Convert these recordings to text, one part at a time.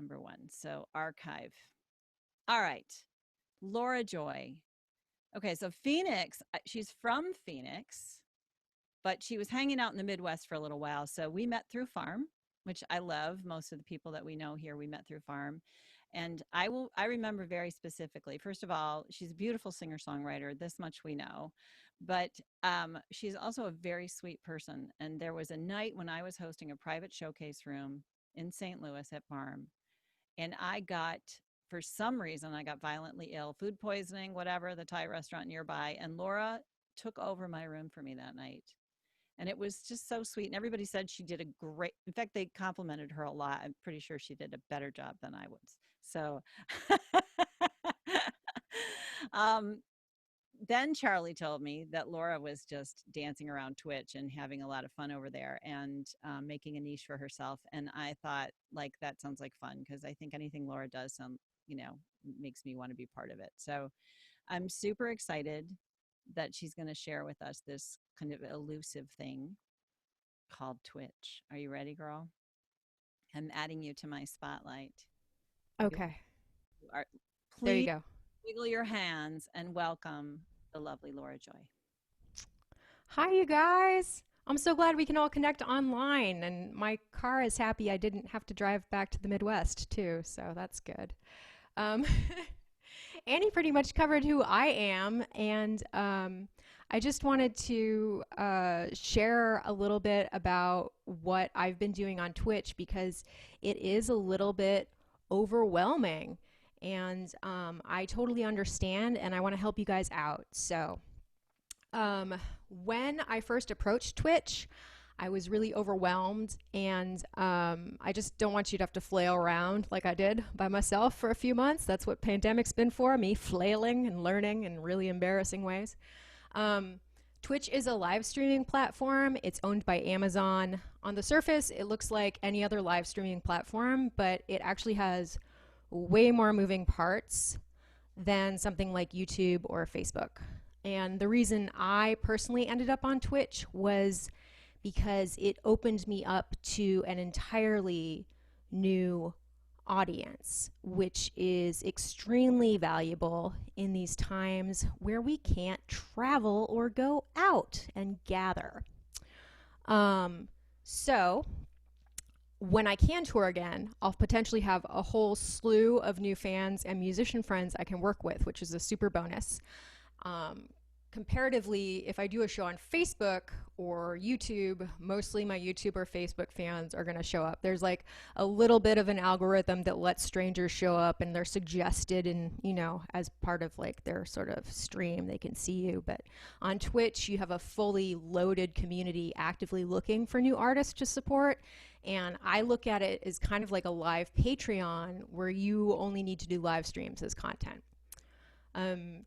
number one. So archive. All right. Laura Joy. Okay, so Phoenix, she's from Phoenix, but she was hanging out in the Midwest for a little while. So we met through Farm, which I love. Most of the people that we know here, we met through Farm. And I remember very specifically, first of all, she's a beautiful singer-songwriter. This much we know. But she's also a very sweet person. And there was a night when I was hosting a private showcase room in St. Louis at Farm. And for some reason, I got violently ill, food poisoning, whatever, the Thai restaurant nearby. And Laura took over my room for me that night. And it was just so sweet. And everybody said she did in fact, they complimented her a lot. I'm pretty sure she did a better job than I was. So then Charlie told me that Laura was just dancing around Twitch and having a lot of fun over there and making a niche for herself. And I thought, like, that sounds like fun, because I think anything Laura does, makes me want to be part of it. So I'm super excited that she's going to share with us this kind of elusive thing called Twitch. Are you ready, girl? I'm adding you to my spotlight. Okay. Please, there you go. wiggle your hands and welcome the lovely Laura Joy. Hi, you guys. I'm so glad we can all connect online, and my car is happy I didn't have to drive back to the Midwest too, so that's good. Annie pretty much covered who I am, and I just wanted to share a little bit about what I've been doing on Twitch, because it is a little bit overwhelming, and I totally understand, and I want to help you guys out. So when I first approached Twitch, I was really overwhelmed, and I just don't want you to have to flail around like I did by myself for a few months. That's what pandemic's been for, me flailing and learning in really embarrassing ways. Twitch is a live streaming platform. It's owned by Amazon. On the surface, it looks like any other live streaming platform, but it actually has way more moving parts than something like YouTube or Facebook. And the reason I personally ended up on Twitch was because it opened me up to an entirely new audience, which is extremely valuable in these times where we can't travel or go out and gather. So when I can tour again, I'll potentially have a whole slew of new fans and musician friends I can work with, which is a super bonus. Comparatively, if I do a show on Facebook or YouTube, mostly my YouTube or Facebook fans are going to show up. There's like a little bit of an algorithm that lets strangers show up, and they're suggested, and as part of like their sort of stream, they can see you. But on Twitch, you have a fully loaded community actively looking for new artists to support. And I look at it as kind of like a live Patreon where you only need to do live streams as content.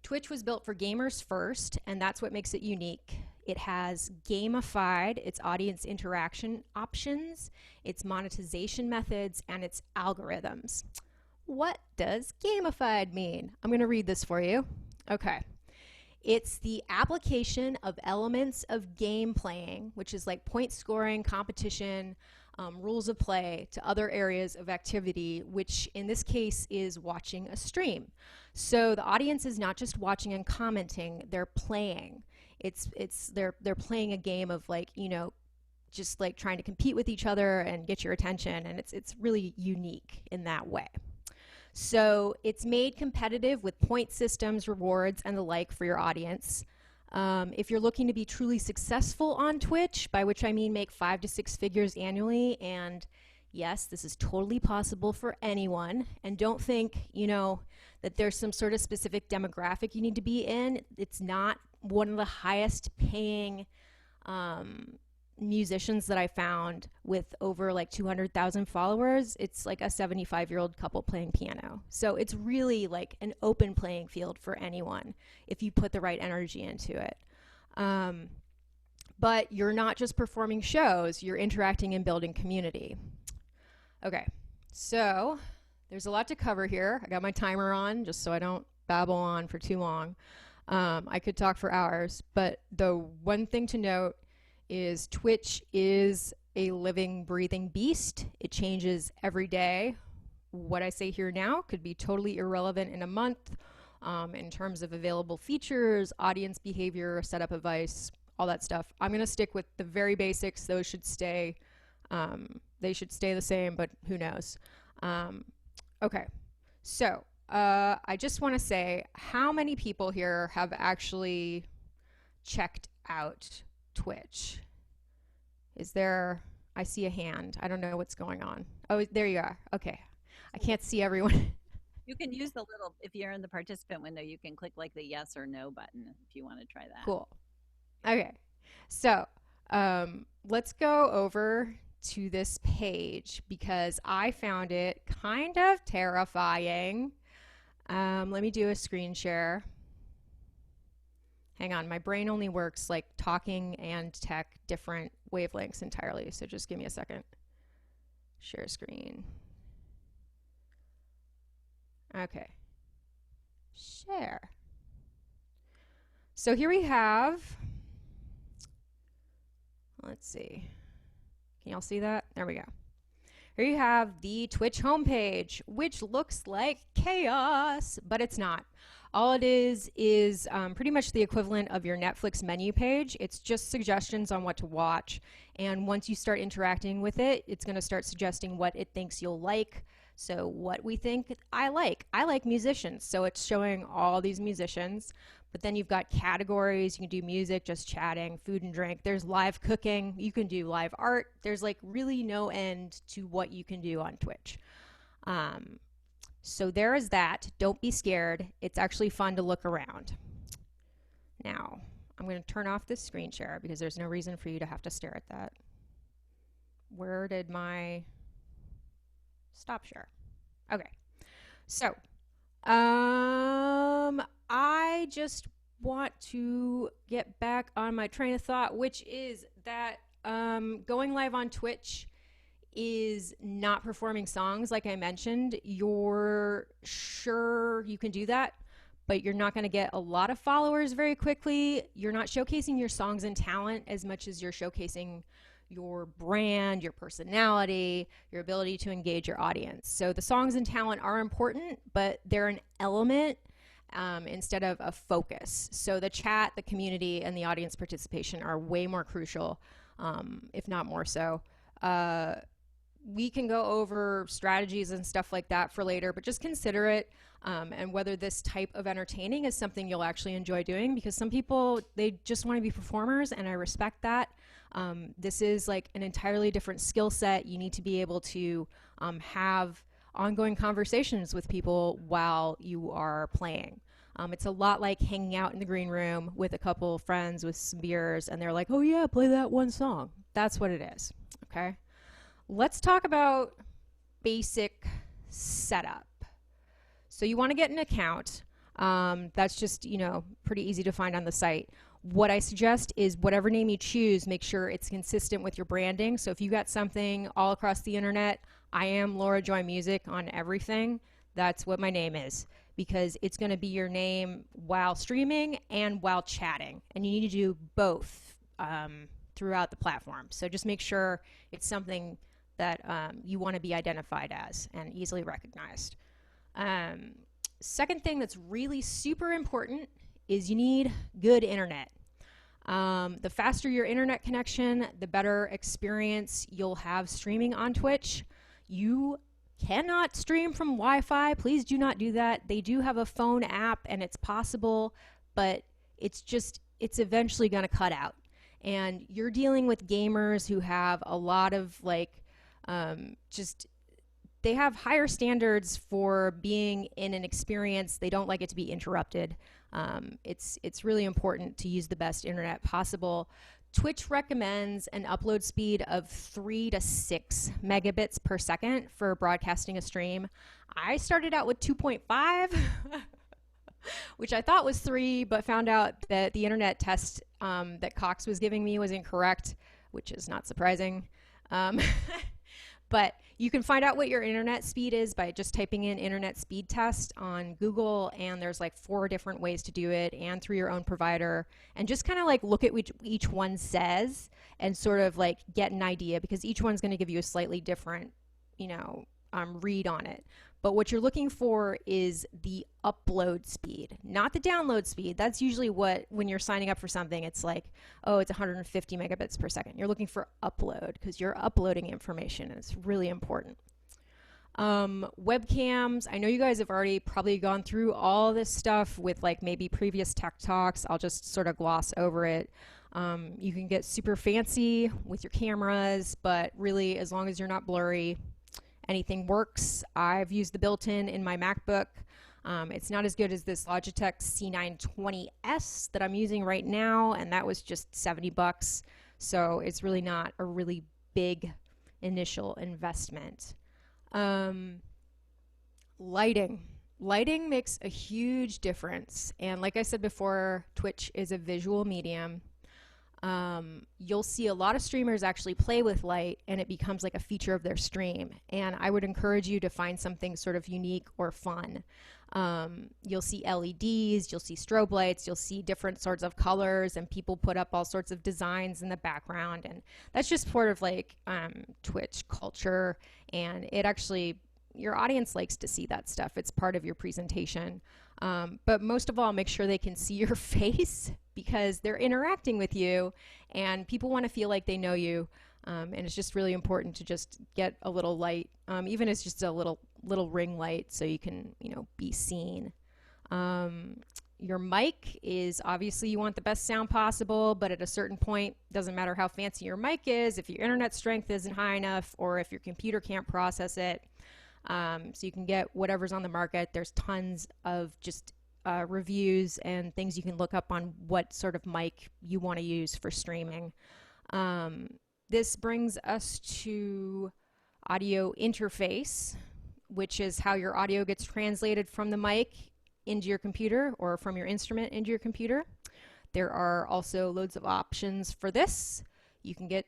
Twitch was built for gamers first, and that's what makes it unique. It has gamified its audience interaction options, its monetization methods, and its algorithms. What does gamified mean? I'm going to read this for you. Okay. It's the application of elements of game playing, which is like point scoring, competition, rules of play, to other areas of activity, which in this case is watching a stream. So the audience is not just watching and commenting, they're playing. They're playing a game of like, just like trying to compete with each other and get your attention, and it's really unique in that way. So it's made competitive with point systems, rewards, and the like for your audience. If you're looking to be truly successful on Twitch, by which I mean make 5 to 6 figures annually, and yes, this is totally possible for anyone, and don't think, that there's some sort of specific demographic you need to be in. It's not one of the highest paying musicians that I found with over like 200,000 followers. It's like a 75-year-old couple playing piano. So it's really like an open playing field for anyone if you put the right energy into it. But you're not just performing shows, you're interacting and building community. Okay, so there's a lot to cover here. I got my timer on just so I don't babble on for too long. I could talk for hours, but the one thing to note is Twitch is a living, breathing beast. It changes every day. what I say here now could be totally irrelevant in a month in terms of available features, audience behavior, setup advice, all that stuff. I'm going to stick with the very basics. Those should stay. They should stay the same, but who knows? Okay, so I just want to say, how many people here have actually checked out Twitch? Is there? I see a hand. I don't know what's going on. Oh, there you are. Okay. I can't see everyone. You can use the little, if you're in the participant window, you can click like the yes or no button if you want to try that. Cool. Okay. So let's go over to this page because I found it kind of terrifying. Let me do a screen share. Hang on, my brain only works like talking and tech different wavelengths entirely, so just give me a second. Share screen. Okay. Share. So here we have, let's see. Can y'all see that? There we go. Here you have the Twitch homepage, which looks like chaos, but it's not. All it is pretty much the equivalent of your Netflix menu page. It's just suggestions on what to watch. And once you start interacting with it, it's going to start suggesting what it thinks you'll like. So what we think I like musicians. So it's showing all these musicians. But then you've got categories. You can do music, just chatting, food and drink. There's live cooking. You can do live art. There's like really no end to what you can do on Twitch. So there is that. Don't be scared. It's actually fun to look around. Now, I'm going to turn off this screen share because there's no reason for you to have to stare at that. Where did my stop share? Okay. So, I just want to get back on my train of thought, which is that going live on Twitch is not performing songs. Like I mentioned, you're sure you can do that, but you're not going to get a lot of followers very quickly. You're not showcasing your songs and talent as much as you're showcasing your brand, your personality, your ability to engage your audience. So the songs and talent are important, but they're an element instead of a focus. So the chat, the community, and the audience participation are way more crucial, if not more so. We can go over strategies and stuff like that for later, but just consider it and whether this type of entertaining is something you'll actually enjoy doing, because some people, they just want to be performers, and I respect that. This is like an entirely different skill set. You need to be able to have ongoing conversations with people while you are playing. It's a lot like hanging out in the green room with a couple of friends with some beers, and they're like, oh yeah, play that one song. That's what it is, okay? Let's talk about basic setup. So you want to get an account. That's just, pretty easy to find on the site. What I suggest is whatever name you choose, make sure it's consistent with your branding. So if you got something all across the internet, I am Laura Joy Music on everything, that's what my name is, because it's going to be your name while streaming and while chatting. And you need to do both throughout the platform. So just make sure it's something that you want to be identified as and easily recognized. Second thing that's really super important is you need good internet. The faster your internet connection, the better experience you'll have streaming on Twitch. You cannot stream from Wi-Fi. Please do not do that. They do have a phone app and it's possible, but it's eventually going to cut out. And you're dealing with gamers who have a lot of they have higher standards for being in an experience. They don't like it to be interrupted. It's really important to use the best internet possible. Twitch recommends an upload speed of 3 to 6 megabits per second for broadcasting a stream. I started out with 2.5, which I thought was 3, but found out that the internet test that Cox was giving me was incorrect, which is not surprising. But you can find out what your internet speed is by just typing in internet speed test on Google, and there's like 4 different ways to do it, and through your own provider, and just kind of like look at what each one says and sort of like get an idea, because each one's going to give you a slightly different, read on it. But what you're looking for is the upload speed, not the download speed. That's usually what, when you're signing up for something, it's like, oh, it's 150 megabits per second. You're looking for upload because you're uploading information, and it's really important. Webcams, I know you guys have already probably gone through all this stuff with like maybe previous tech talks. I'll just sort of gloss over it. You can get super fancy with your cameras, but really, as long as you're not blurry, anything works. I've used the built-in in my MacBook. It's not as good as this Logitech C920S that I'm using right now, and that was just $70. So it's really not a really big initial investment. Lighting. Lighting makes a huge difference. And like I said before, Twitch is a visual medium. You'll see a lot of streamers actually play with light, and it becomes like a feature of their stream. And I would encourage you to find something sort of unique or fun. You'll see LEDs, you'll see strobe lights, you'll see different sorts of colors, and people put up all sorts of designs in the background. And that's just sort of like Twitch culture. And it actually, your audience likes to see that stuff. It's part of your presentation. But most of all, make sure they can see your face because they're interacting with you and people want to feel like they know you. And it's just really important to just get a little light, even if it's just a little ring light so you can, be seen. Your mic is obviously you want the best sound possible, but at a certain point, doesn't matter how fancy your mic is, if your internet strength isn't high enough or if your computer can't process it. So you can get whatever's on the market. There's tons of just reviews and things you can look up on what sort of mic you want to use for streaming. This brings us to audio interface, which is how your audio gets translated from the mic into your computer or from your instrument into your computer. There are also loads of options for this. You can get,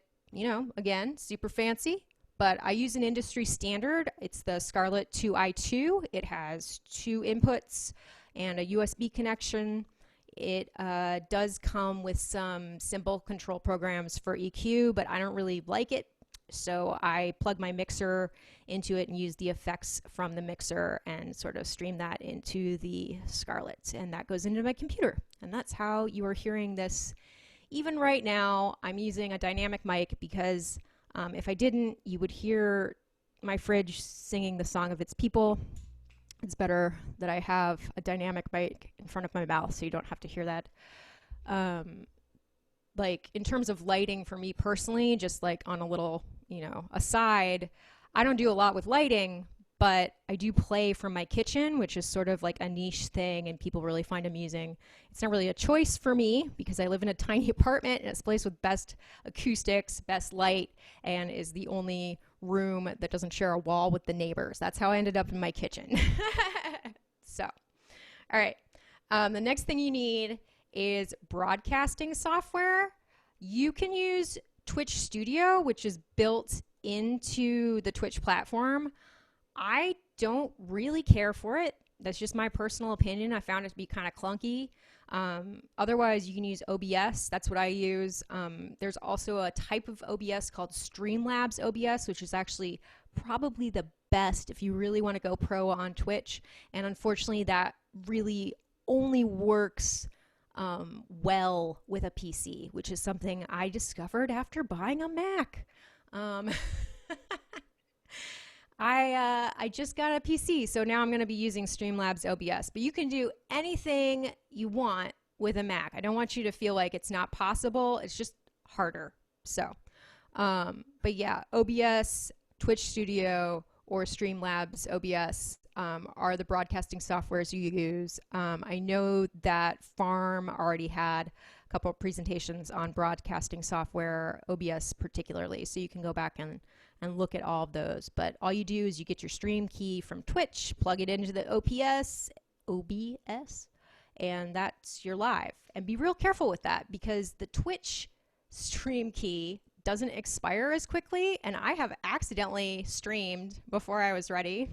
again, super fancy. But I use an industry standard. It's the Scarlett 2i2. It has 2 inputs and a USB connection. It does come with some simple control programs for EQ, but I don't really like it. So I plug my mixer into it and use the effects from the mixer and sort of stream that into the Scarlett. And that goes into my computer. And that's how you are hearing this. Even right now, I'm using a dynamic mic because if I didn't, you would hear my fridge singing the song of its people. It's better that I have a dynamic mic in front of my mouth so you don't have to hear that. Like in terms of lighting for me personally, just like on a little, aside, I don't do a lot with lighting, but I do play from my kitchen, which is sort of like a niche thing and people really find amusing. It's not really a choice for me because I live in a tiny apartment and it's a place with best acoustics, best light, and is the only room that doesn't share a wall with the neighbors. That's how I ended up in my kitchen. So, all right. The next thing you need is broadcasting software. You can use Twitch Studio, which is built into the Twitch platform. I don't really care for it. That's just my personal opinion. I found it to be kind of clunky. Otherwise, you can use OBS. That's what I use. There's also a type of OBS called Streamlabs OBS, which is actually probably the best if you really want to go pro on Twitch. And unfortunately, that really only works well with a PC, which is something I discovered after buying a Mac. I just got a PC, so now I'm going to be using Streamlabs OBS. But you can do anything you want with a Mac. I don't want you to feel like it's not possible. It's just harder. So, but yeah, OBS, Twitch Studio, or Streamlabs OBS are the broadcasting softwares you use. I know that Farm already had a couple of presentations on broadcasting software, OBS particularly, so you can go back and look at all of those. But all you do is you get your stream key from Twitch, plug it into the OBS, and that's your live. And be real careful with that because the Twitch stream key doesn't expire as quickly, and I have accidentally streamed before I was ready.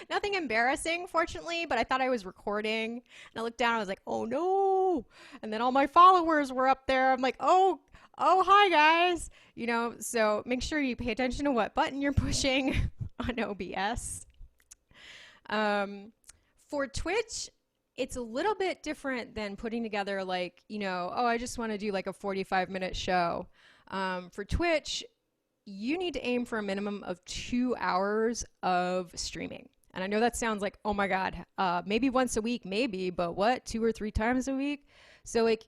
Nothing embarrassing, fortunately, but I thought I was recording, and I looked down, I was like, oh no, and then all my followers were up there. I'm like, oh, hi guys, so make sure you pay attention to what button you're pushing on OBS. For Twitch, it's a little bit different than putting together like, oh, I just want to do like a 45-minute show. For Twitch, you need to aim for a minimum of 2 hours of streaming. And I know that sounds like, oh my God, maybe once a week, maybe, but what, 2 or 3 times a week? So like,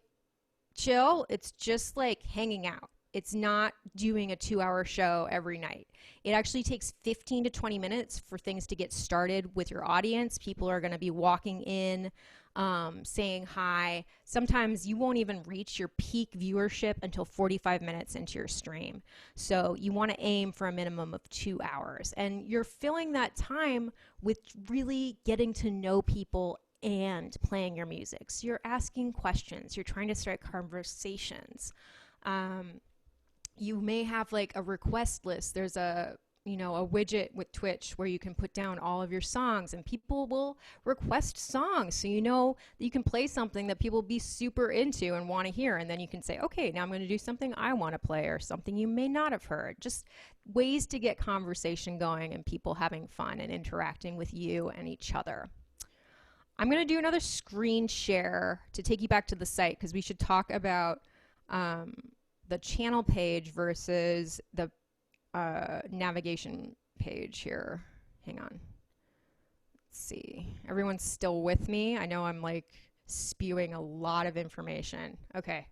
chill. It's just like hanging out. It's not doing a 2-hour show every night. It actually takes 15 to 20 minutes for things to get started with your audience. People are going to be walking in, saying hi. Sometimes you won't even reach your peak viewership until 45 minutes into your stream. So you want to aim for a minimum of 2 hours. And you're filling that time with really getting to know people and playing your music. So you're asking questions. You're trying to start conversations. You may have like a request list. There's a widget with Twitch where you can put down all of your songs and people will request songs. So you know that you can play something that people will be super into and want to hear. And then you can say, okay, now I'm going to do something I want to play or something you may not have heard. Just ways to get conversation going and people having fun and interacting with you and each other. I'm going to do another screen share to take you back to the site because we should talk about the channel page versus the navigation page here. Hang on. Let's see. Everyone's still with me? I know I'm like spewing a lot of information. Okay.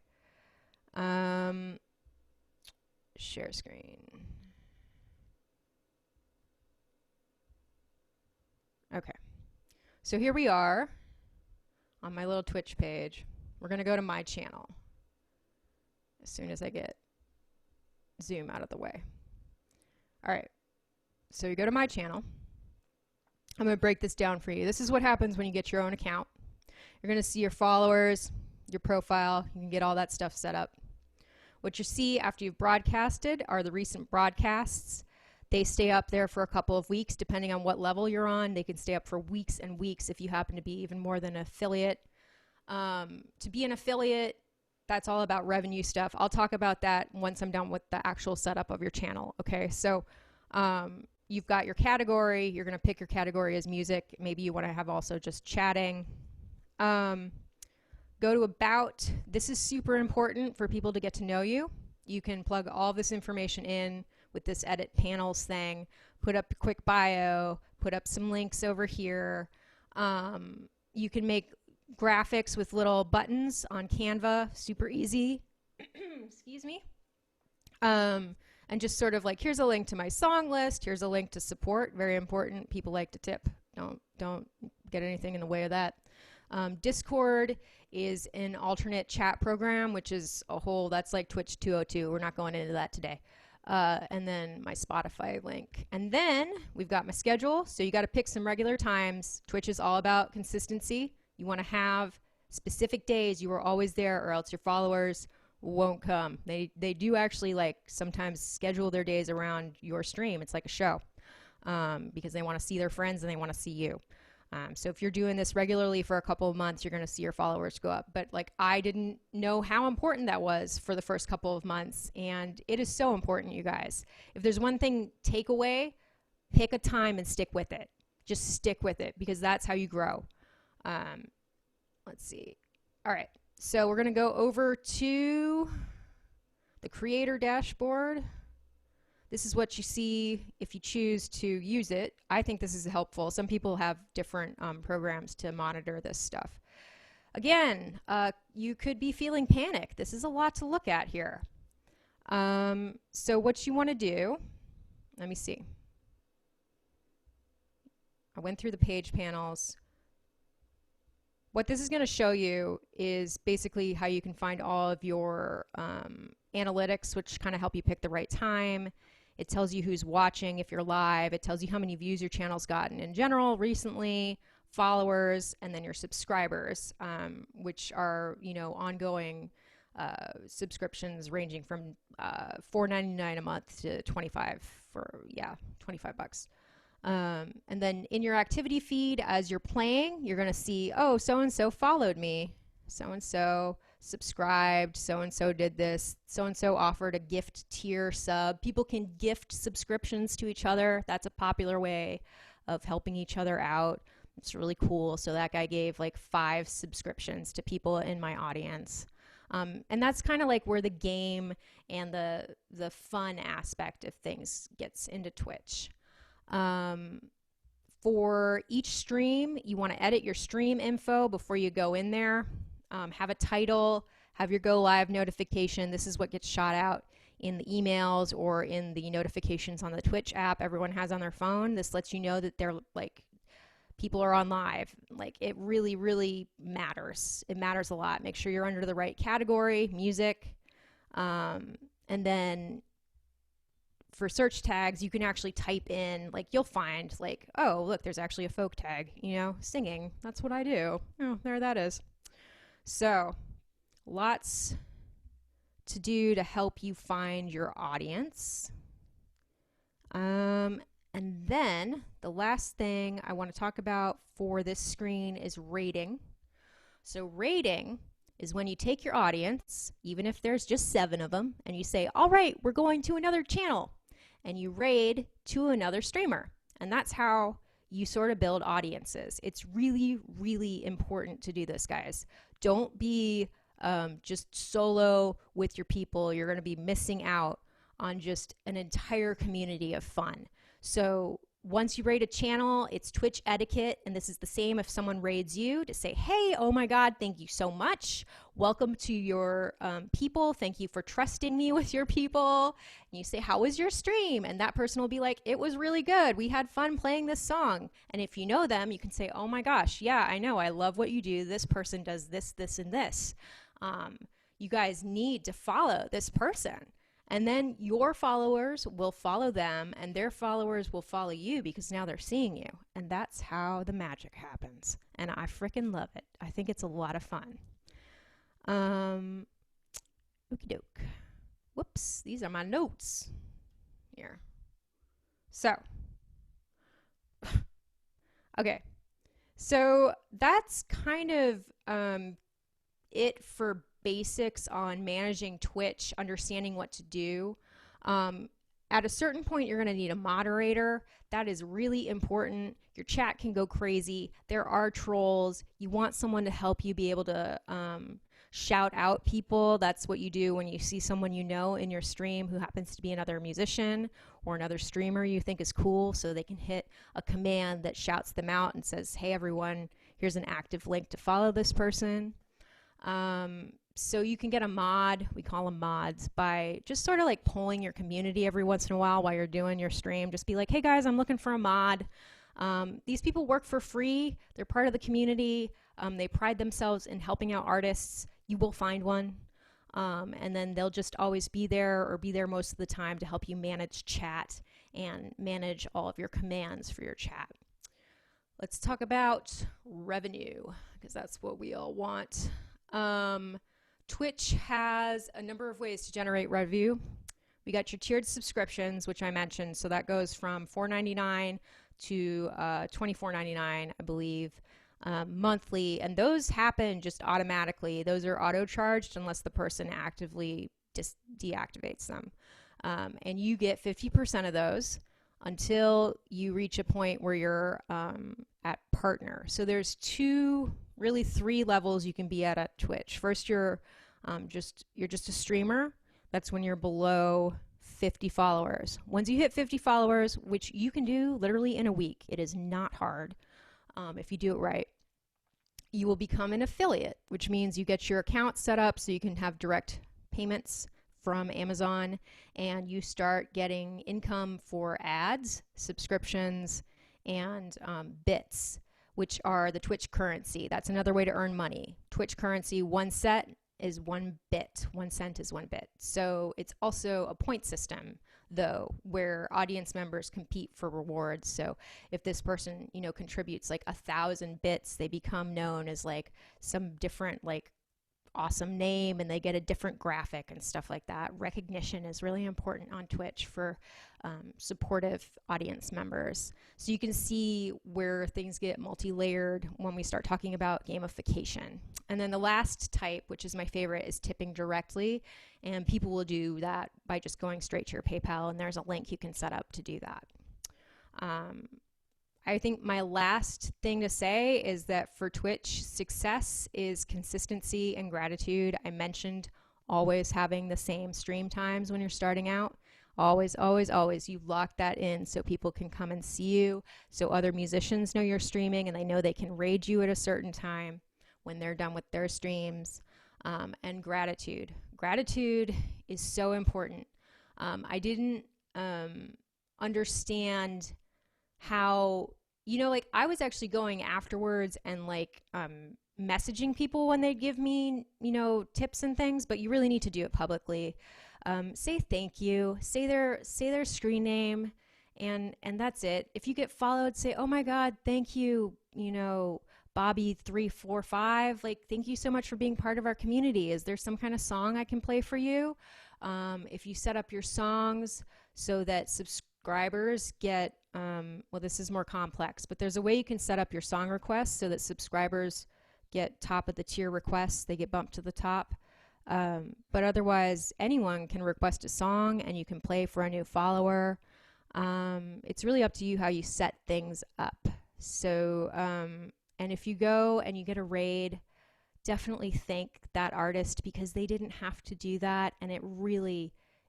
Share screen. Okay. So here we are on my little Twitch page. We're going to go to my channel as soon as I get Zoom out of the way. All right. So you go to my channel. I'm going to break this down for you. This is what happens when you get your own account. You're going to see your followers, your profile. You can get all that stuff set up. What you see after you've broadcasted are the recent broadcasts. They stay up there for a couple of weeks, depending on what level you're on. They can stay up for weeks and weeks if you happen to be even more than an affiliate. To be an affiliate, that's all about revenue stuff. I'll talk about that once I'm done with the actual setup of your channel. Okay, so you've got your category. You're going to pick your category as music. Maybe you want to have also just chatting. Go to About. This is super important for people to get to know you. You can plug all this information in with this edit panels thing, put up a quick bio, put up some links over here. You can make graphics with little buttons on Canva, super easy. Excuse me. And just sort of like, here's a link to my song list. Here's a link to support. Very important. People like to tip. Don't get anything in the way of that. Discord is an alternate chat program, which is a whole, that's like Twitch 202. We're not going into that today. And then my Spotify link. And then we've got my schedule. So you got to pick some regular times. Twitch is all about consistency. You want to have specific days you are always there, or else your followers won't come. They do actually like sometimes schedule their days around your stream. It's like a show because they want to see their friends and they want to see you. So if you're doing this regularly for a couple of months, you're going to see your followers go up. But like, I didn't know how important that was for the first couple of months. And it is so important, you guys. If there's one thing, take away, pick a time and stick with it. Just stick with it because that's how you grow. Let's see. All right. So we're going to go over to the creator dashboard. This is what you see if you choose to use it. I think this is helpful. Some people have different programs to monitor this stuff. Again, you could be feeling panic. This is a lot to look at here. So what you want to do, let me see. I went through the page panels. What this is going to show you is basically how you can find all of your analytics, which kind of help you pick the right time. It tells you who's watching if you're live. It tells you how many views your channel's gotten in general recently, followers, and then your subscribers, which are, ongoing subscriptions ranging from $4.99 a month to $25 $25. And then in your activity feed, as you're playing, you're going to see, oh, so-and-so followed me. So-and-so subscribed, so and so did this, so and so offered a gift tier sub. People can gift subscriptions to each other. That's a popular way of helping each other out. It's really cool. So that guy gave like 5 subscriptions to people in my audience. And that's kind of like where the game and the fun aspect of things gets into Twitch. For each stream, you want to edit your stream info before you go in there. Have a title, have your go live notification. This is what gets shot out in the emails or in the notifications on the Twitch app everyone has on their phone. This lets you know that they're like, people are on live. Like, it really, really matters. It matters a lot. Make sure you're under the right category, music. And then for search tags, you can actually type in, like, you'll find like, oh, look, there's actually a folk tag, you know, singing. That's what I do. Oh, there that is. So lots to do to help you find your audience. And then the last thing I want to talk about for this screen is rating. So rating is when you take your audience, even if there's just 7 of them, and you say, all right, we're going to another channel, and you raid to another streamer. And that's how you sort of build audiences. It's really, really important to do this, guys. Don't be just solo with your people. You're going to be missing out on just an entire community of fun. So once you raid a channel, it's Twitch etiquette, and this is the same if someone raids you, to say, hey, oh my God, thank you so much. Welcome to your people. Thank you for trusting me with your people. And you say, how was your stream? And that person will be like, it was really good. We had fun playing this song. And if you know them, you can say, oh my gosh, yeah, I know. I love what you do. This person does this, this, and this. You guys need to follow this person. And then your followers will follow them, and their followers will follow you because now they're seeing you. And that's how the magic happens. And I freaking love it. I think it's a lot of fun. Okie doke. Whoops, these are my notes here. So, okay. So that's kind of it for basics on managing Twitch, understanding what to do. At a certain point, you're going to need a moderator. That is really important. Your chat can go crazy. There are trolls. You want someone to help you be able to shout out people. That's what you do when you see someone you know in your stream who happens to be another musician or another streamer you think is cool, so they can hit a command that shouts them out and says, hey, everyone, here's an active link to follow this person. So you can get a mod, we call them mods, by just sort of like polling your community every once in a while you're doing your stream. Just be like, hey guys, I'm looking for a mod. These people work for free. They're part of the community. They pride themselves in helping out artists. You will find one. And then they'll just always be there, or be there most of the time, to help you manage chat and manage all of your commands for your chat. Let's talk about revenue, because that's what we all want. Twitch has a number of ways to generate revenue. We got your tiered subscriptions, which I mentioned. So that goes from $4.99 to $24.99, I believe, monthly. And those happen just automatically. Those are auto-charged unless the person actively deactivates them. And you get 50% of those until you reach a point where you're at partner. So there's really 3 levels you can be at Twitch. First, you're just a streamer. That's when you're below 50 followers. Once you hit 50 followers, which you can do literally in a week, it is not hard if you do it right, you will become an affiliate, which means you get your account set up so you can have direct payments from Amazon, and you start getting income for ads, subscriptions, and bits, which are the Twitch currency. That's another way to earn money. Twitch currency, 1 set is 1 bit. 1 cent is 1 bit. So it's also a point system, though, where audience members compete for rewards. So if this person, you know, contributes like 1,000 bits, they become known as like some different like awesome name and they get a different graphic and stuff like that. Recognition is really important on Twitch for supportive audience members. So you can see where things get multi-layered when we start talking about gamification. And then the last type, which is my favorite, is tipping directly. And people will do that by just going straight to your PayPal, and there's a link you can set up to do that. I think my last thing to say is that for Twitch, success is consistency and gratitude. I mentioned always having the same stream times when you're starting out. Always, always, always. You lock that in so people can come and see you, so other musicians know you're streaming and they know they can raid you at a certain time when they're done with their streams. And gratitude. Gratitude is so important. I didn't understand how, like I was actually going afterwards and like messaging people when they'd give me, tips and things, but you really need to do it publicly. Say thank you, say their screen name, and that's it. If you get followed, say, oh my God, thank you, Bobby345, like, thank you so much for being part of our community. Is there some kind of song I can play for you? If you set up your songs so that subscribers get, well, this is more complex, but there's a way you can set up your song requests so that subscribers get top of the tier requests. They get bumped to the top. But otherwise, anyone can request a song and you can play for a new follower. It's really up to you how you set things up. So, and if you go and you get a raid, definitely thank that artist because they didn't have to do that. And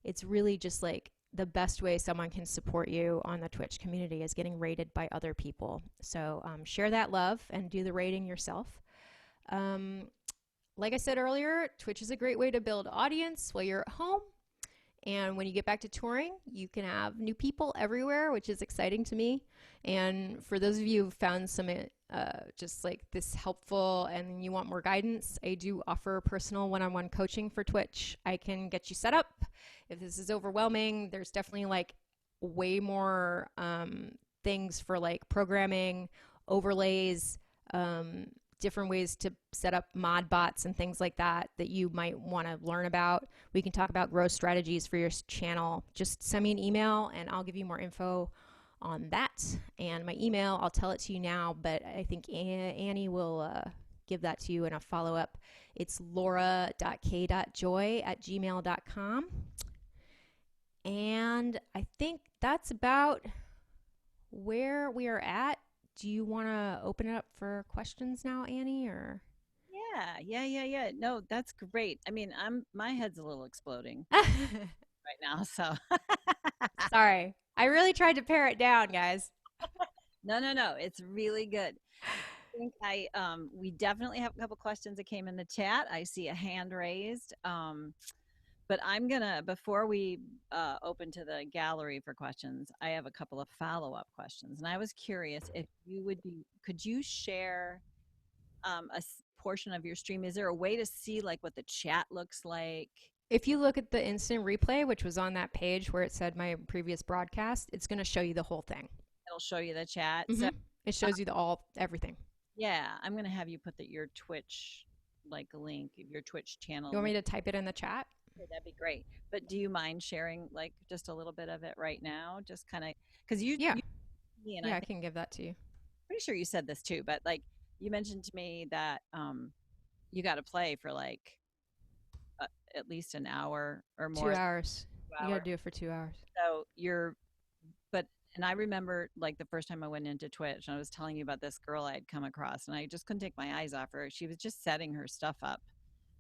it's really just like the best way someone can support you on the Twitch community is getting rated by other people. So share that love and do the rating yourself. Like I said earlier, Twitch is a great way to build audience while you're at home. And when you get back to touring, you can have new people everywhere, which is exciting to me. And for those of you who found some just like this helpful and you want more guidance, I do offer personal one-on-one coaching for Twitch. I can get you set up. If this is overwhelming, there's definitely like way more things for like programming, overlays, different ways to set up mod bots and things like that you might want to learn about. We can talk about growth strategies for your channel. Just send me an email and I'll give you more info on that. And my email, I'll tell it to you now, but I think Annie will give that to you in a follow-up. It's laura.k.joy@gmail.com. And I think that's about where we are at. Do you want to open it up for questions now, Annie, or? Yeah. No, that's great. I mean, my head's a little exploding right now, so. Sorry. I really tried to pare it down, guys. No. It's really good. I think we definitely have a couple questions that came in the chat. I see a hand raised. But I'm gonna, before we open to the gallery for questions, I have a couple of follow-up questions. And I was curious if could you share portion of your stream? Is there a way to see like what the chat looks like? If you look at the instant replay, which was on that page where it said my previous broadcast, it's going to show you the whole thing. It'll show you the chat. Mm-hmm. So it shows you everything. Yeah, I'm going to have you put your Twitch link, your Twitch channel. You want me to type it in the chat? Yeah, that'd be great. But do you mind sharing like just a little bit of it right now? Just kind of because I can give that to you. Pretty sure you said this too, but like you mentioned to me that you got to play for like at least an hour or more. 2 hours. You got to do it for 2 hours. So and I remember like the first time I went into Twitch and I was telling you about this girl I'd come across and I just couldn't take my eyes off her. She was just setting her stuff up,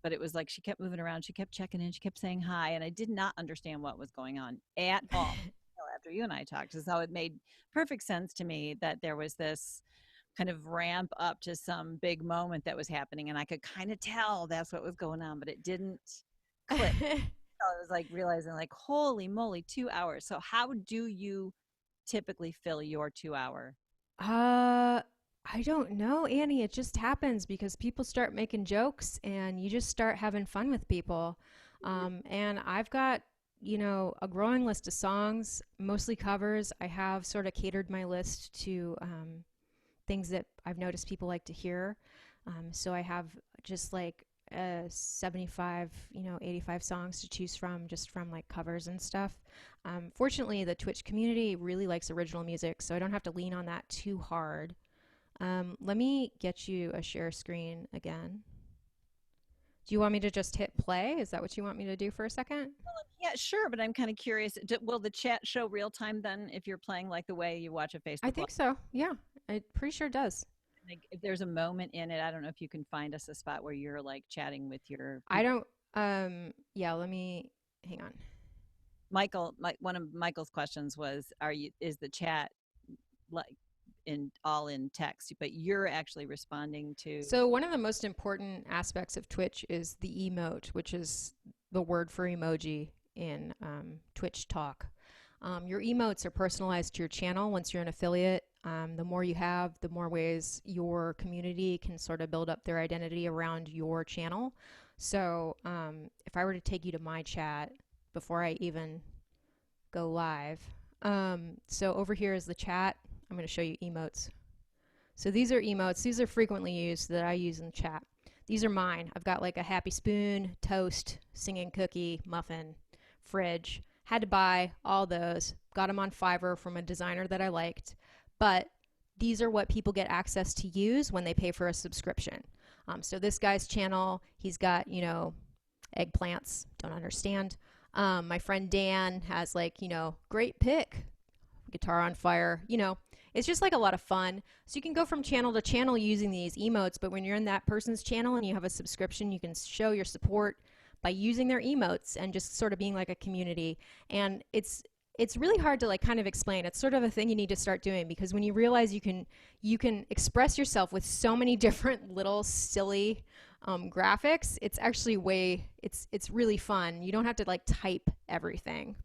but it was like she kept moving around. She kept checking in. She kept saying hi. And I did not understand what was going on at all after you and I talked. So it made perfect sense to me that there was this kind of ramp up to some big moment that was happening. And I could kind of tell that's what was going on, but it didn't click. So I was like realizing like, holy moly, 2 hours. So how do you typically fill your 2 hour? I don't know, Annie. It just happens because people start making jokes and you just start having fun with people. And I've got, a growing list of songs, mostly covers. I have sort of catered my list to things that I've noticed people like to hear. So I have just like 75, 85 songs to choose from, just from like covers and stuff. Fortunately, the Twitch community really likes original music, so I don't have to lean on that too hard. Let me get you a share screen again. Do you want me to just hit play? Is that what you want me to do for a second? Yeah, sure. But I'm kind of curious. Will the chat show real time then if you're playing like the way you watch a Facebook I think Live? so. Yeah, I'm pretty sure it does. Like, if there's a moment in it, I don't know if you can find us a spot where you're like chatting with your I people. don't. Yeah, let me hang on. Michael, one of Michael's questions was, is the chat like in text, but you're actually responding to. So one of the most important aspects of Twitch is the emote, which is the word for emoji in Twitch talk. Your emotes are personalized to your channel once you're an affiliate. The more you have, the more ways your community can sort of build up their identity around your channel. So if I were to take you to my chat before I even go live, so over here is the chat. I'm going to show you emotes. So these are emotes. These are frequently used that I use in the chat. These are mine. I've got like a happy spoon, toast, singing cookie, muffin, fridge. Had to buy all those. Got them on Fiverr from a designer that I liked. But these are what people get access to use when they pay for a subscription. So this guy's channel, he's got, eggplants. Don't understand. My friend Dan has like, great pick, guitar on fire, it's just like a lot of fun. So you can go from channel to channel using these emotes, but when you're in that person's channel and you have a subscription, you can show your support by using their emotes and just sort of being like a community. And it's really hard to like kind of explain. It's sort of a thing you need to start doing, because when you realize you can express yourself with so many different little silly graphics, it's actually it's really fun. You don't have to like type everything.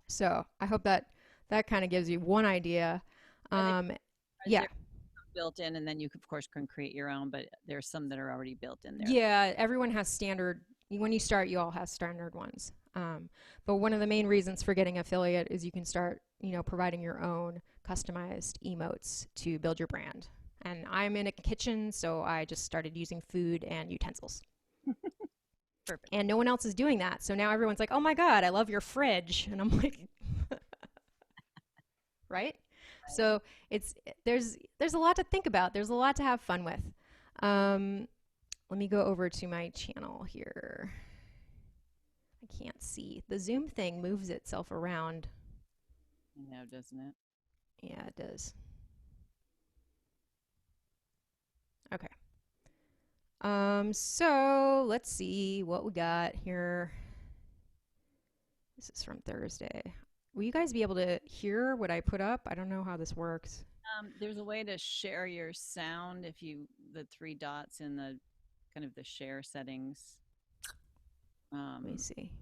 So I hope that kind of gives you one idea. Yeah. Built in, and then you of course can create your own, but there's some that are already built in there. Yeah, everyone has standard. When you start, you all have standard ones. But one of the main reasons for getting affiliate is you can start, providing your own customized emotes to build your brand. And I'm in a kitchen, so I just started using food and utensils. Perfect. And no one else is doing that. So now everyone's like, "Oh my God, I love your fridge." And I'm like, right? So there's a lot to think about. There's a lot to have fun with. Let me go over to my channel here. I can't see. The Zoom thing moves itself around. I know, doesn't it? Yeah, it does. Okay. So let's see what we got here. This is from Thursday. Will you guys be able to hear what I put up? I don't know how this works. There's a way to share your sound if the three dots in the kind of the share settings. Let me see.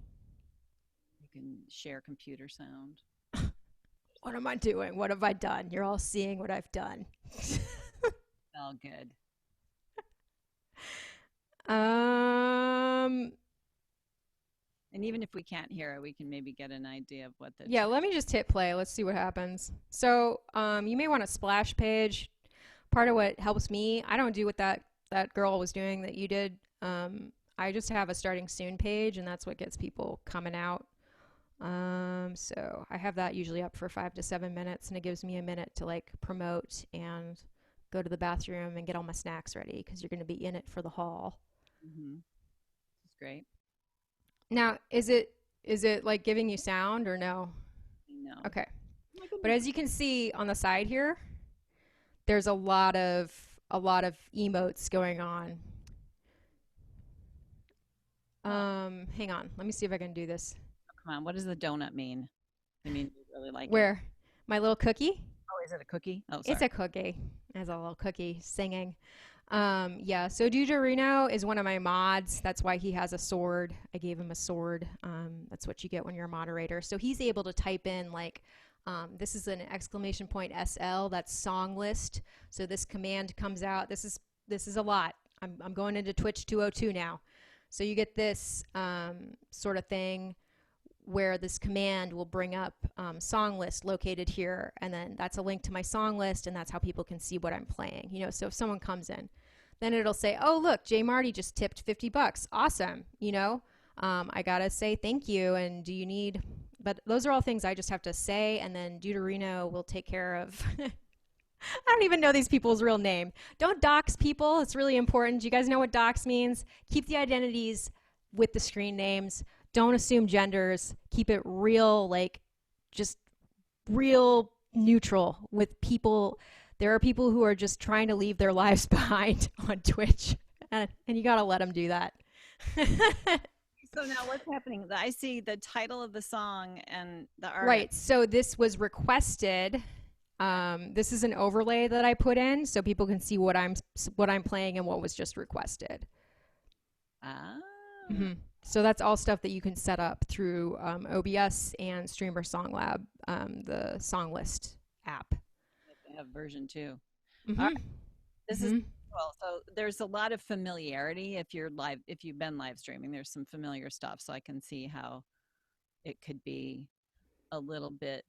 You can share computer sound. What am I doing? What have I done? You're all seeing what I've done. All good. And even if we can't hear it, we can maybe get an idea of what the. Yeah, let me just hit play. Let's see what happens. So you may want a splash page. Part of what helps me, I don't do what that girl was doing that you did. I just have a starting soon page, and that's what gets people coming out. So I have that usually up for 5 to 7 minutes, and it gives me a minute to like promote and go to the bathroom and get all my snacks ready, because you're going to be in it for the haul. Mm-hmm. That's great. Now, is it like giving you sound or no? No. Okay. But as you can see on the side here, there's a lot of emotes going on. Hang on. Let me see if I can do this. Oh, come on. What does the donut mean? I mean, you really like Where? it. My little cookie? Oh, is it a cookie? Oh, sorry. It's a cookie. It has a little cookie singing. Yeah, so Duderino is one of my mods. That's why he has a sword. I gave him a sword. That's what you get when you're a moderator. So he's able to type in like, this is an exclamation point SL, that's song list. So this command comes out. This is a lot. I'm going into Twitch 202 now. So you get this sort of thing where this command will bring up song list located here, and then that's a link to my song list, and that's how people can see what I'm playing. So if someone comes in, then it'll say, oh, look, Jay Marty just tipped $50. Awesome. You know, I got to say thank you. And do you need, but those are all things I just have to say. And then Deuterino will take care of. I don't even know these people's real name. Don't dox people. It's really important. Do you guys know what dox means? Keep the identities with the screen names. Don't assume genders. Keep it real, like just real neutral with people. There are people who are just trying to leave their lives behind on Twitch, and you got to let them do that. So now what's happening? I see the title of the song and the artist. Right. So this was requested. This is an overlay that I put in so people can see what I'm playing and what was just requested. Ah. Mm-hmm. So that's all stuff that you can set up through OBS and Streamer Song Lab, the song list app. They have version 2. Mm-hmm. All right. This is cool. So there's a lot of familiarity if you've been live streaming. There's some familiar stuff, so I can see how it could be a little bit,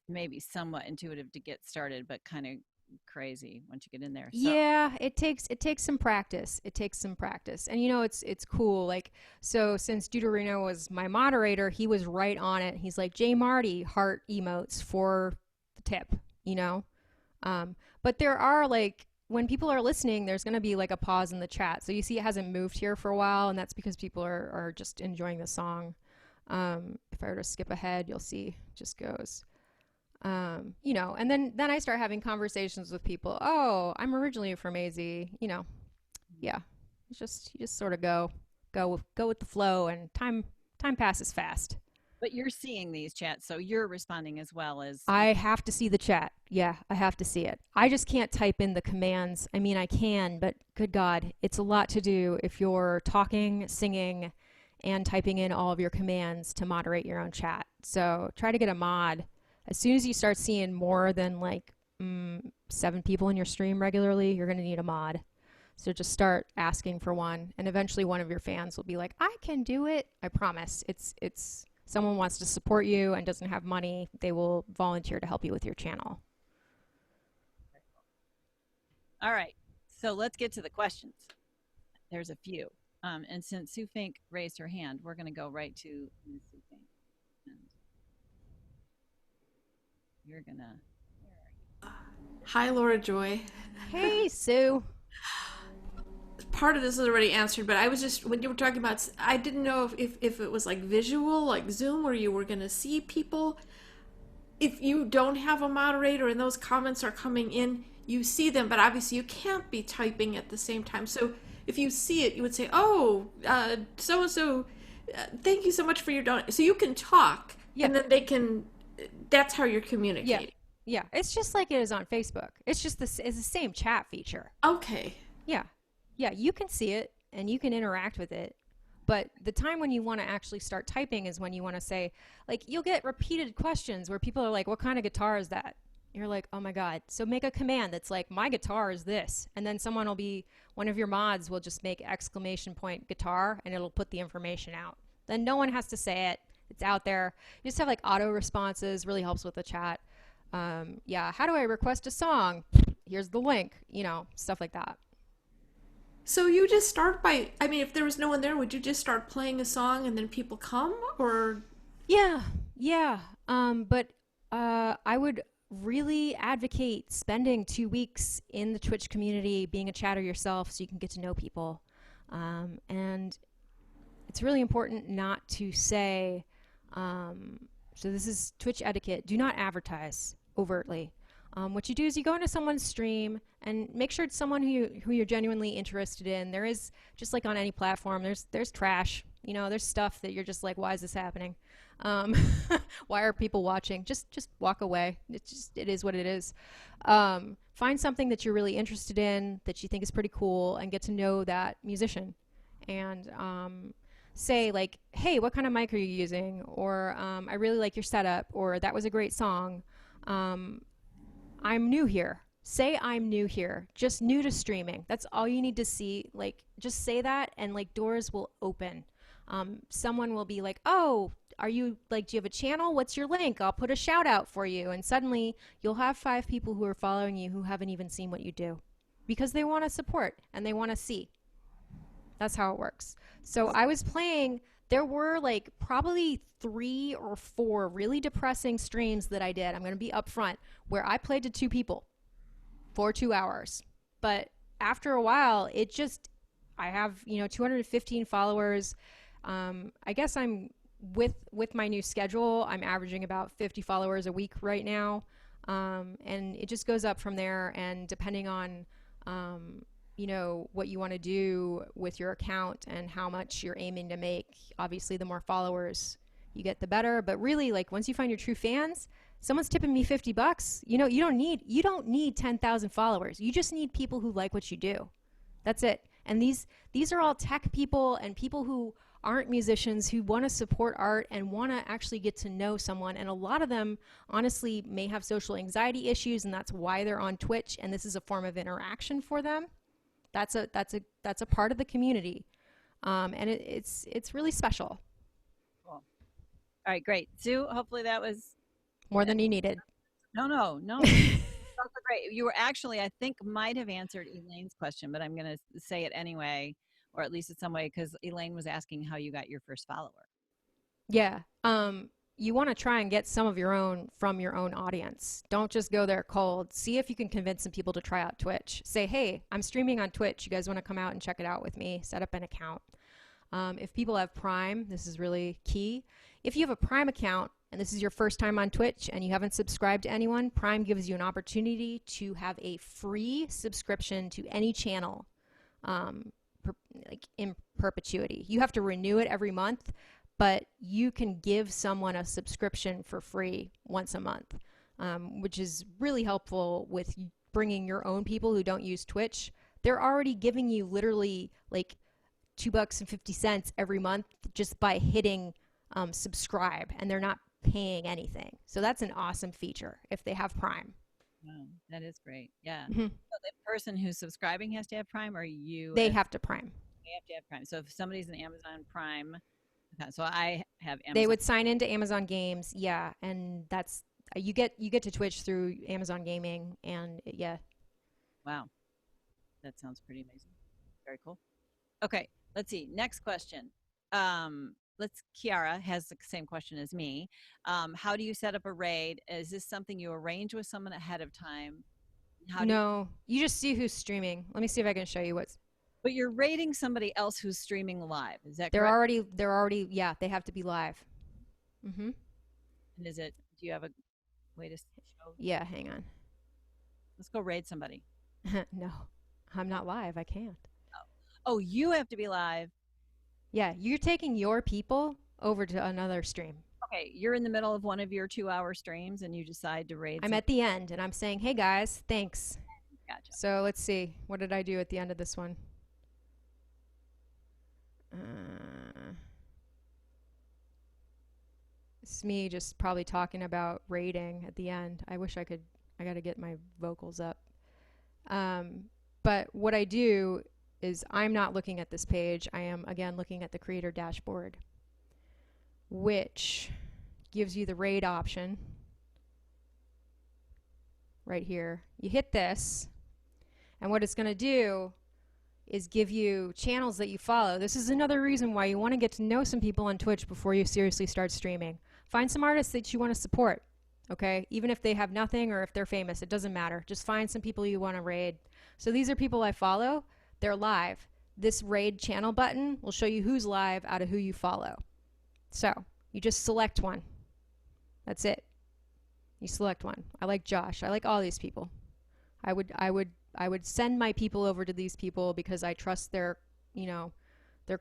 maybe somewhat intuitive to get started, but kind of crazy once you get in there. So. Yeah, it takes some practice. It takes some practice. And you know, it's cool. Like, so since Deuterino was my moderator, he was right on it. He's like, Jay Marty, heart emotes for the tip, you know? But there are, like, when people are listening, there's going to be like a pause in the chat. So you see it hasn't moved here for a while, and that's because people are just enjoying the song. If I were to skip ahead, you'll see it just goes. You know, and then I start having conversations with people. Oh, I'm originally from AZ, you know. Yeah. It's just, you just sort of go with the flow, and time passes fast. But you're seeing these chats, so you're responding as well as... I have to see the chat. Yeah, I have to see it. I just can't type in the commands. I mean, I can, but good God, it's a lot to do if you're talking, singing, and typing in all of your commands to moderate your own chat. So try to get a mod. As soon as you start seeing more than like 7 people in your stream regularly, you're going to need a mod. So just start asking for one, and eventually one of your fans will be like, I can do it. I promise. It's someone wants to support you and doesn't have money, they will volunteer to help you with your channel. All right. So let's get to the questions. There's a few. And since Sue Fink raised her hand, we're going to go right to Ms. Sue Fink. And you're going to... Hi, Laura Joy. Hey, Sue. Part of this is already answered, but I was just, when you were talking about, I didn't know if it was like visual, like Zoom, where you were going to see people. If you don't have a moderator and those comments are coming in, you see them, but obviously you can't be typing at the same time. So if you see it, you would say, oh, so-and-so, thank you so much for your donation. So you can talk, and then they can, that's how you're communicating. Yeah, it's just like it is on Facebook. It's just it's the same chat feature. Okay. Yeah, you can see it and you can interact with it. But the time when you want to actually start typing is when you want to say, like, you'll get repeated questions where people are like, what kind of guitar is that? You're like, oh my God. So make a command that's like, my guitar is this. And then someone will be, one of your mods will just make exclamation point guitar, and it'll put the information out. Then no one has to say it. It's out there. You just have like auto responses, really helps with the chat. Yeah, how do I request a song? Here's the link, you know, stuff like that. So you just start by, I mean, if there was no one there, would you just start playing a song and then people come, or? Yeah. But I would really advocate spending 2 weeks in the Twitch community, being a chatter yourself so you can get to know people. And it's really important not to say, so this is Twitch etiquette, do not advertise overtly. What you do is you go into someone's stream and make sure it's someone who you're genuinely interested in. There is, just like on any platform, there's trash. You know, there's stuff that you're just like, why is this happening? Why are people watching? Just walk away. It is what it is. Find something that you're really interested in, that you think is pretty cool, and get to know that musician. And say like, hey, what kind of mic are you using? Or I really like your setup, or that was a great song. I'm new here. Say I'm new here, just new to streaming. That's all you need to see. Like, just say that, and like doors will open. Someone will be like, oh, are you like, do you have a channel? What's your link? I'll put a shout out for you. And suddenly you'll have 5 people who are following you who haven't even seen what you do. because they want to support and they want to see. That's how it works. So I was playing, there were like probably 3 or 4 really depressing streams that I did. I'm going to be upfront, where I played to 2 people for 2 hours. But after a while, it just, I have, 215 followers. I guess I'm with my new schedule, I'm averaging about 50 followers a week right now. And it just goes up from there. And depending on, what you want to do with your account and how much you're aiming to make, obviously the more followers you get, the better. But really, like, once you find your true fans, someone's tipping me $50. You don't need 10,000 followers. You just need people who like what you do. That's it. And these are all tech people and people who aren't musicians, who want to support art and want to actually get to know someone. And a lot of them honestly may have social anxiety issues, and that's why they're on Twitch, and this is a form of interaction for them. That's a part of the community. And it's really special. Cool. All right, great. Sue, hopefully that was more than you needed. No. Also great. You were actually, I think, might have answered Elaine's question, but I'm going to say it anyway, or at least in some way, because Elaine was asking how you got your first follower. Yeah. You want to try and get some of your own from your own audience. Don't just go there cold. See if you can convince some people to try out Twitch. Say, hey, I'm streaming on Twitch. You guys want to come out and check it out with me? Set up an account. If people have Prime, this is really key. If you have a Prime account and this is your first time on Twitch and you haven't subscribed to anyone, Prime gives you an opportunity to have a free subscription to any channel, like in perpetuity. You have to renew it every month, but you can give someone a subscription for free once a month, which is really helpful with bringing your own people who don't use Twitch. They're already giving you literally like $2.50 every month just by hitting subscribe, and they're not paying anything. So that's an awesome feature if they have Prime. Wow, that is great. Yeah. Mm-hmm. So the person who's subscribing has to have Prime, or you? They have to Prime. They have to have Prime. So if somebody's an Amazon Prime, okay, so I have Amazon. They would sign into Amazon Games, yeah, and that's you get to Twitch through Amazon Gaming, and yeah. Wow, that sounds pretty amazing. Very cool. Okay, let's see. Next question. Kiara has the same question as me. How do you set up a raid? Is this something you arrange with someone ahead of time? No, you just see who's streaming. Let me see if I can show you what's. But you're raiding somebody else who's streaming live. Is that they're correct? They're already, yeah, they have to be live. Mm-hmm. And do you have a way to show? Yeah, hang on. Let's go raid somebody. No, I'm not live. I can't. Oh, you have to be live. Yeah, you're taking your people over to another stream. Okay, you're in the middle of one of your 2-hour streams and you decide to raid. I'm at the end and I'm saying, hey guys, thanks. Gotcha. So let's see. What did I do at the end of this one? It's me just probably talking about raiding at the end. I got to get my vocals up. But what I do is I'm not looking at this page. I am, again, looking at the creator dashboard, which gives you the raid option right here. You hit this, and what it's going to do is give you channels that you follow. This is another reason why you want to get to know some people on Twitch before you seriously start streaming. Find some artists that you want to support, okay? Even if they have nothing or if they're famous, it doesn't matter. Just find some people you want to raid. So these are people I follow. They're live. This raid channel button will show you who's live out of who you follow. So you just select one. That's it. You select one. I like Josh. I like all these people. I would send my people over to these people because I trust they're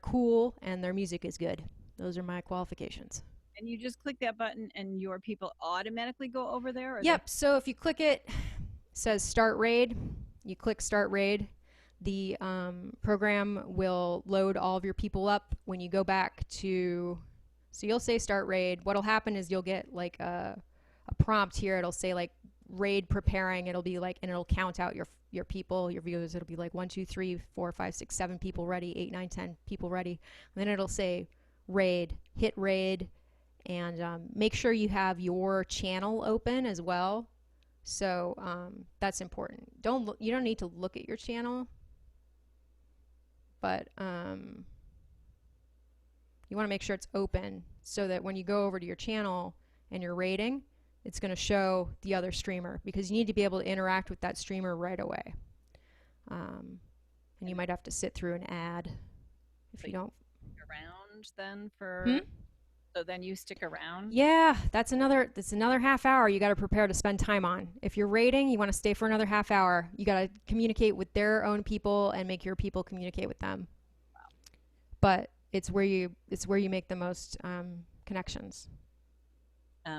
cool and their music is good. Those are my qualifications. And you just click that button and your people automatically go over there? Yep. So if you click it, it says start raid. You click start raid. The program will load all of your people up. When you go back to, so you'll say start raid. What'll happen is you'll get like a prompt here. It'll say like raid preparing. It'll be like, and it'll count out your people, your viewers. It'll be like 1, 2, 3, 4, 5, 6, 7 people ready, 8, 9, 10 people ready. And then it'll say raid, hit raid, and make sure you have your channel open as well. So that's important. You don't need to look at your channel, but you want to make sure it's open so that when you go over to your channel and you're rating, it's going to show the other streamer, because you need to be able to interact with that streamer right away. And you might have to sit through an ad if you don't. Around then for. So then you stick around? Yeah, that's another half hour you got to prepare to spend time on. If you're rating, you want to stay for another half hour. You got to communicate with their own people and make your people communicate with them. Wow. But it's where you make the most connections.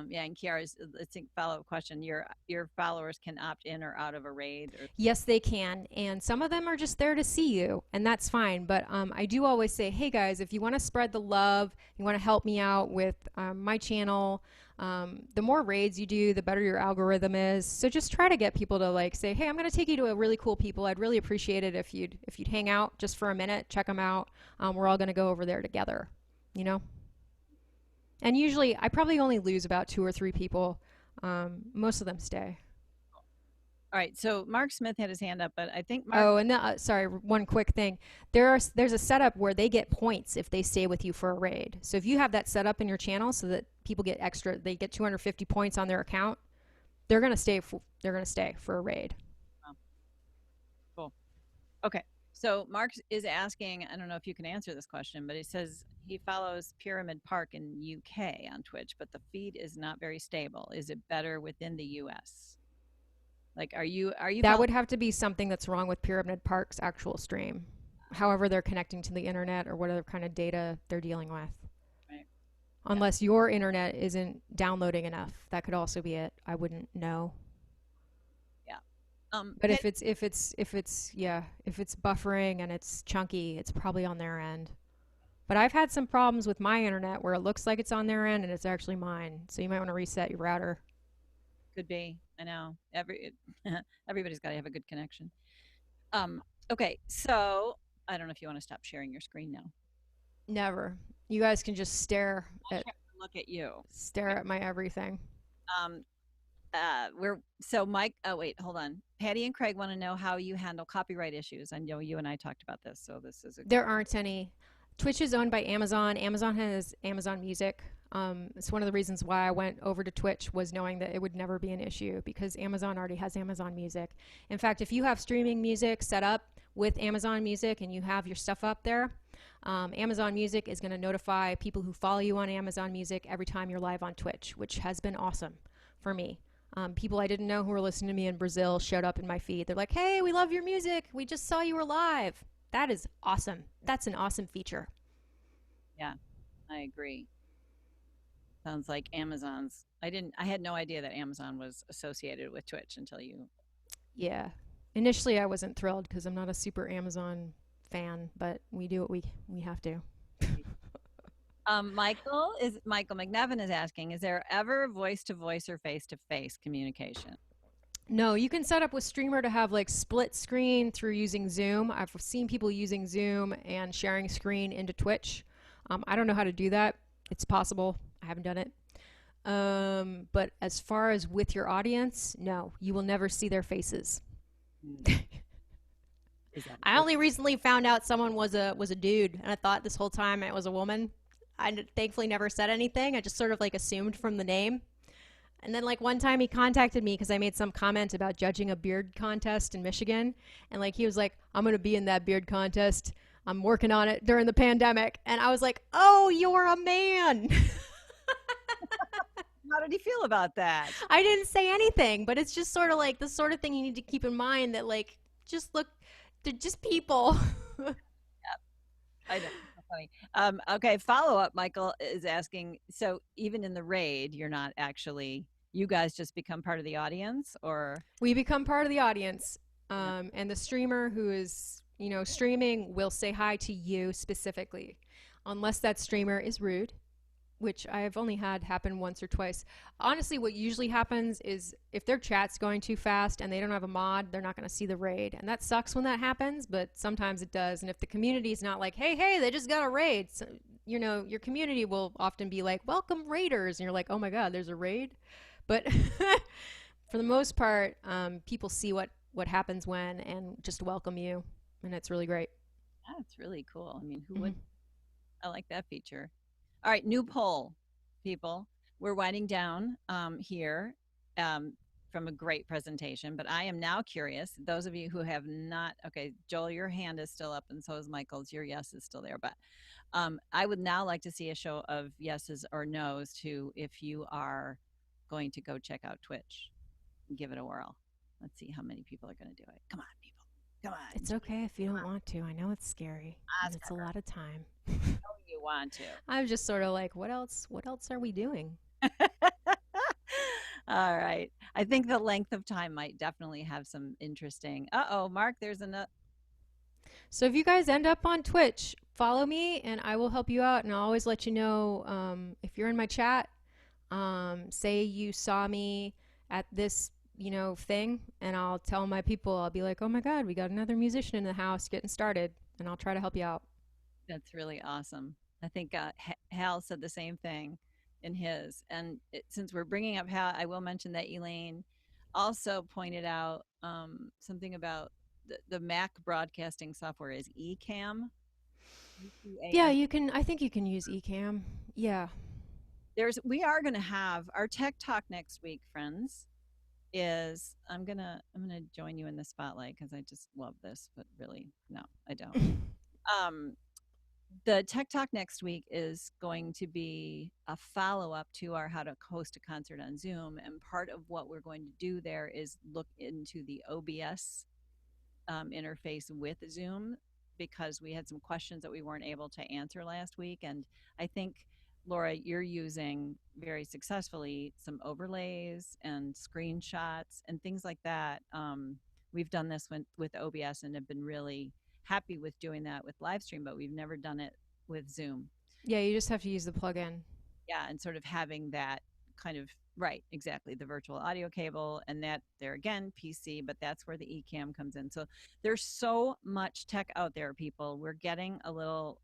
Yeah, and Kiara's, let's think, follow-up question. Your followers can opt in or out of a raid? Yes, they can. And some of them are just there to see you, and that's fine. But I do always say, hey guys, if you want to spread the love, you want to help me out with my channel, the more raids you do, the better your algorithm is. So just try to get people to like say, hey, I'm going to take you to a really cool people. I'd really appreciate it if you'd hang out just for a minute, check them out. We're all going to go over there together, you know? And usually, I probably only lose about 2 or 3 people. Most of them stay. All right. So Mark Smith had his hand up, but I think Mark. Oh, and sorry, one quick thing. There's a setup where they get points if they stay with you for a raid. So if you have that set up in your channel so that people get they get 250 points on their account, they're gonna stay for a raid. Oh. Cool. Okay. So Mark is asking, I don't know if you can answer this question, but he says he follows Pyramid Park in UK on Twitch, but the feed is not very stable. Is it better within the US? Like, are you That would have to be something that's wrong with Pyramid Park's actual stream. However they're connecting to the internet or whatever kind of data they're dealing with. Right. Unless your internet isn't downloading enough. That could also be it. I wouldn't know. But if it's buffering and it's chunky, it's probably on their end. But I've had some problems with my internet where it looks like it's on their end and it's actually mine. So you might want to reset your router. Could be. I know. Everybody's got to have a good connection. Okay, so I don't know if you want to stop sharing your screen now. Never. You guys can just stare at. Look at you. Stare at my everything. Mike. Oh wait, hold on. Patty and Craig want to know how you handle copyright issues. I know you and I talked about this, so this is. There aren't any. Twitch is owned by Amazon. Amazon has Amazon Music. It's one of the reasons why I went over to Twitch, was knowing that it would never be an issue because Amazon already has Amazon Music. In fact, if you have streaming music set up with Amazon Music and you have your stuff up there, Amazon Music is going to notify people who follow you on Amazon Music every time you're live on Twitch, which has been awesome for me. People I didn't know who were listening to me in Brazil showed up in my feed. They're like, hey, we love your music. We just saw you were live. That is awesome. That's an awesome feature. Yeah, I agree. Sounds like Amazon's. I had no idea that Amazon was associated with Twitch until you. Yeah. Initially, I wasn't thrilled because I'm not a super Amazon fan, but we do what we have to. Michael McNevin is asking, is there ever voice-to-voice or face-to-face communication? No, you can set up with Streamer to have like split screen through using Zoom. I've seen people using Zoom and sharing screen into Twitch. I don't know how to do that. It's possible. I haven't done it. But as far as with your audience, no, you will never see their faces. I only recently found out someone was a dude, and I thought this whole time it was a woman. I thankfully never said anything. I just sort of like assumed from the name. And then like one time he contacted me because I made some comment about judging a beard contest in Michigan. And like he was like, I'm going to be in that beard contest. I'm working on it during the pandemic. And I was like, oh, you're a man. How did he feel about that? I didn't say anything, but it's just sort of like the sort of thing you need to keep in mind that like, just look, they're just people. Yeah, I know. Funny. Okay, follow-up, Michael is asking, so even in the raid, you're not actually, you guys just become part of the audience, or? We become part of the audience, and the streamer who is, streaming will say hi to you specifically, unless that streamer is rude, which I've only had happen once or twice. Honestly, what usually happens is if their chat's going too fast and they don't have a mod, they're not going to see the raid. And that sucks when that happens, but sometimes it does. And if the community is not like, hey, they just got a raid, so, your community will often be like, welcome raiders. And you're like, oh my God, there's a raid. But For the most part, people see what happens when and just welcome you, and it's really great. That's really cool. I mean, who Hmm. would? I like that feature. All right, new poll, people. We're winding down here um, from a great presentation, but I am now curious. Those of you who have not, okay, Joel, your hand is still up, and so is Michael's. Your yes is still there, but I would now like to see a show of yeses or nos to if you are going to go check out Twitch and give it a whirl. Let's see how many people are going to do it. Come on, people. Come on. It's okay if you don't want to. I know it's scary and it's a Oscar, lot of time. know you want to. I'm just sort of like, what else? What else are we doing? All right. I think the length of time might definitely have some interesting. Uh-oh, Mark, there's another. So if you guys end up on Twitch, follow me and I will help you out. And I'll always let you know if you're in my chat. Say you saw me at this, thing, and I'll tell my people. I'll be like, "Oh my God, we got another musician in the house getting started," and I'll try to help you out. That's really awesome. I think Hal said the same thing in his. And since we're bringing up Hal, I will mention that Elaine also pointed out something about the Mac broadcasting software is Ecamm. Yeah, E-C-A-M. you can. I think you can use Ecamm. Yeah. We are going to have our tech talk next week, friends. I'm gonna join you in the spotlight because I just love this, but really, no, I don't. Um, the Tech Talk next week is going to be a follow up to our How to Host a Concert on Zoom. And part of what we're going to do there is look into the OBS interface with Zoom because we had some questions that we weren't able to answer last week. And I think, Laura, you're using very successfully some overlays and screenshots and things like that. We've done this with OBS and have been really happy with doing that with live stream, but we've never done it with Zoom. Yeah, you just have to use the plugin. Yeah, and sort of having that kind of right, exactly, the virtual audio cable, and that there again, PC, but that's where the Ecamm comes in. So there's so much tech out there, people. We're getting a little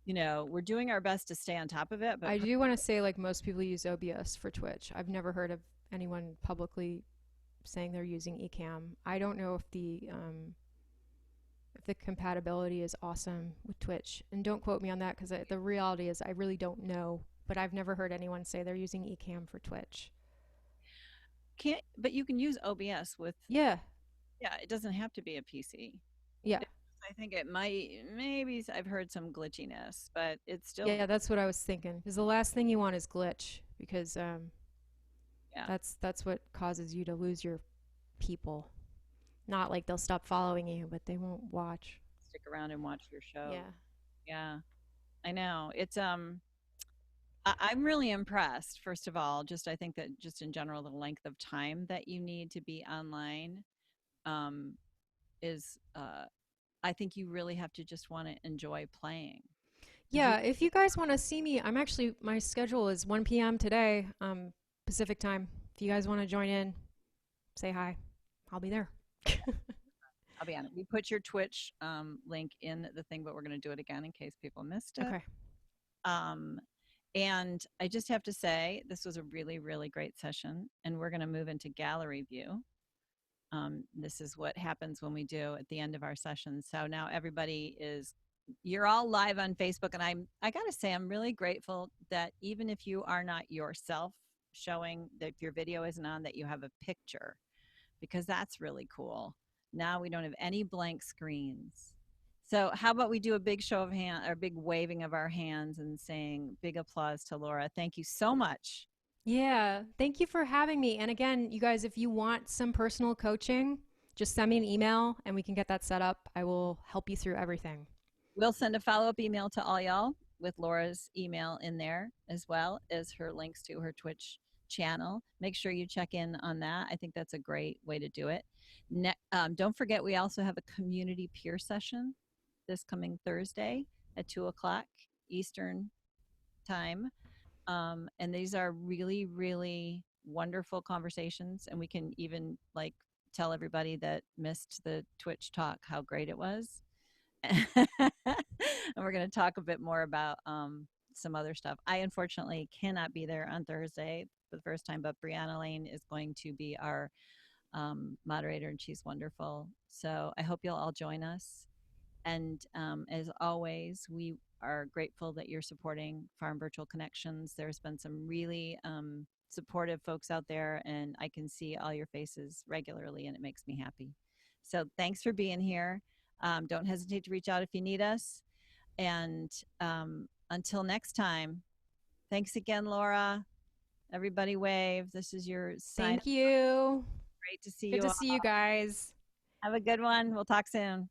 we're doing our best to stay on top of it, but I do want to say, like, most people use OBS for Twitch. I've never heard of anyone publicly saying they're using Ecamm. I don't know if the compatibility is awesome with Twitch. And don't quote me on that because the reality is I really don't know. But I've never heard anyone say they're using Ecamm for Twitch. but you can use OBS with Yeah. yeah, it doesn't have to be a PC. Yeah. I think it maybe I've heard some glitchiness, but it's still Yeah, that's what I was thinking. Because the last thing you want is glitch because yeah. that's what causes you to lose your people. Not like they'll stop following you, but they won't watch. Stick around and watch your show. Yeah. Yeah. I know. It's I'm really impressed, first of all, just I think that just in general the length of time that you need to be online um is I think you really have to just want to enjoy playing. Yeah, if you guys want to see me, my schedule is 1 p.m. today, Pacific time. If you guys want to join in, say hi. I'll be there. I'll be on it. We put your Twitch link in the thing, but we're going to do it again in case people missed it. Okay. And I just have to say, this was a really, really great session, and we're going to move into gallery view. This is what happens when we do at the end of our sessions. So now you're all live on Facebook, and I got to say, I'm really grateful that even if you are not yourself showing that if your video isn't on, that you have a picture, because that's really cool. Now we don't have any blank screens. So how about we do a big show of hands or big waving of our hands and saying big applause to Laura. Thank you so much. Yeah, thank you for having me. And again, you guys, if you want some personal coaching, just send me an email and we can get that set up. I will help you through everything. We'll send a follow-up email to all y'all with Laura's email in there, as well as her links to her Twitch channel. Make sure you check in on that. I think that's a great way to do it. Don't forget, we also have a community peer session this coming Thursday at 2:00 Eastern time. And these are really, really wonderful conversations. And we can even tell everybody that missed the Twitch talk how great it was. And we're going to talk a bit more about some other stuff. I unfortunately cannot be there on Thursday for the first time, but Brianna Lane is going to be our moderator, and she's wonderful. So I hope you'll all join us. And as always, we are grateful that you're supporting Farm Virtual Connections. There's been some really supportive folks out there, and I can see all your faces regularly, and it makes me happy. So thanks for being here. Don't hesitate to reach out if you need us. And until next time, thanks again, Laura. Everybody wave. This is your sign. Thank you. Great to see Good you to all. see you guys. Have a good one. We'll talk soon.